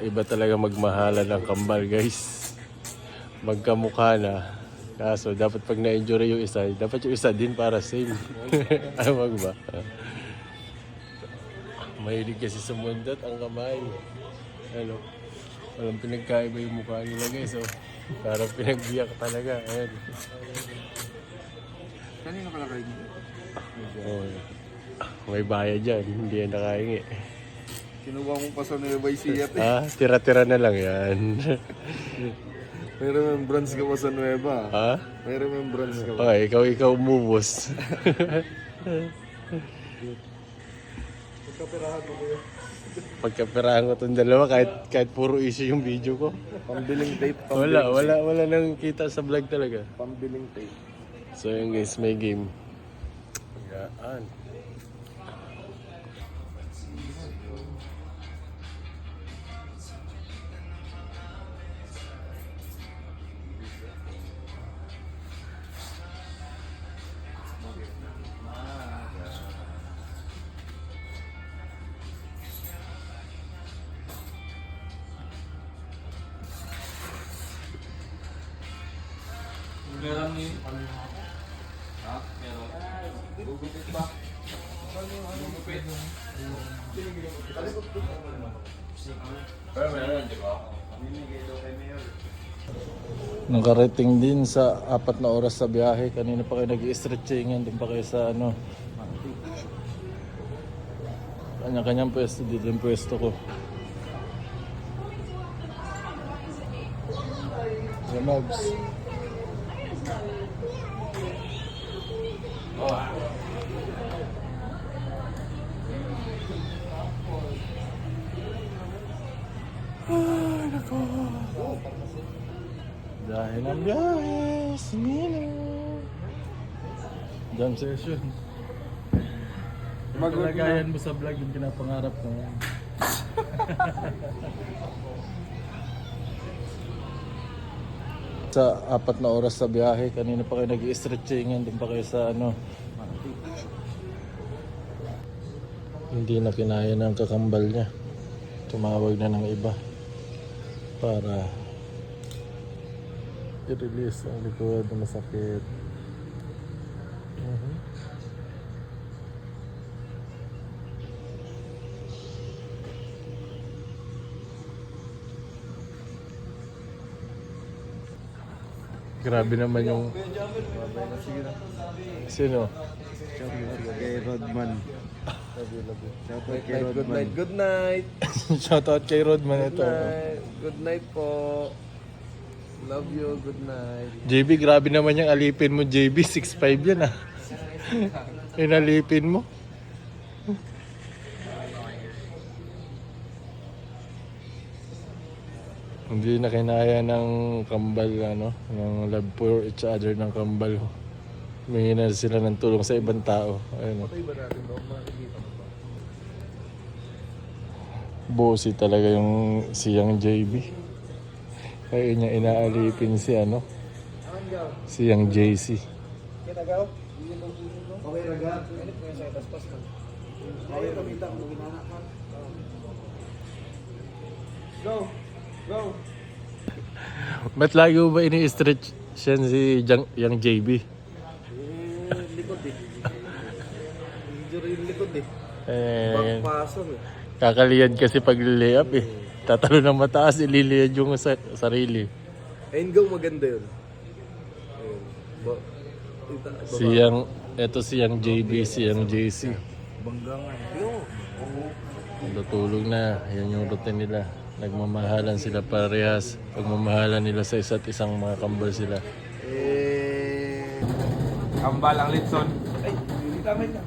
Iba talaga magmahalan ng kambal, guys. Magkamukha na. Kaso, dapat pag na-injury yung isa, dapat yung isa din para same. Awag ba? Mahilig kasi sumundot ang kamay. Ano? Walang pinagkaiba yung mukha nila, guys. So, parang pinagbiyak talaga. Ayan. Kanino ka lakay dito? Oh, may bayad dyan. Hindi yan nakahingi. Kinuha mo pa sa Nueva Ecija. Tira-tira na lang yan. May remembrance ka pa sa Nueva. Ha? May remembrance ka pa. Okay, ikaw umubos. Pagkapirahan mo ko yun. Pagkapirahan ko itong dalawa, kahit puro issue yung video ko. Pambiling tape. Wala nang kita sa vlog talaga. Pambiling tape. So yun guys, may game. Yan. Meron ni ha? Meron. Gugupit ba? Gugupit. Pero meron, di ba? Nakarating din sa 4 na oras sa biyahe. Kanina pa kayo nag-i-stretchingan. Doon pa kayo sa ano. Kanya-kanyang pwesto. Dito yung pwesto ko. Ramabs. Ay, nako. Dahil ang biyahe, sinino. Jam session. Maglagayan mo sa vlog yung pinapangarap ko. Sa 4 na oras sa biyahe, kanina pa kayo nag-i-stretchingan, doon pa kayo sa ano. Hindi na kinaya ng kakambal niya. Tumawag na ng iba para i-release ang likod na masakit. Grabe naman yung... Sino? Kay Rodman. Shoutout kay Rodman. Good night, good night. Shoutout kay Rodman ito. Good night po. Love you, good night. JB, grabe naman yung alipin mo, JB. 6'5 yan ah. Inalipin mo. Hindi na kinaya ng kambal, ano, ng love for each other ng kambal. Humingi na sila ng tulong sa ibang tao. Ayun, Patay ba natin doon? Makikita mo ba? bossy talaga yung siyang JB. Kaya niya inaalipin si ano, siyang JC. Kinagaw? Okay, raga. Okay, kamita mo ginana ka. Go! Go! Ba't lagi mo ba ini-stretch siya si yung JB? Likod eh. Injury yung likod eh. Eh, Pagpasok eh. kakaliyad kasi pag layup eh. Tatalo ng mataas, ililiyad yung sarili. Ayun go, maganda yun. Ayun. Ito siyang JB, siyang JC. Banggangan. Yo! Natutulog na, yan yung routine nila. Nagmamahalan sila parehas. Pagmamahalan nila sa isa't isang mga kambal sila. Eh... Kambal ang litson. Ay, hindi tama yun.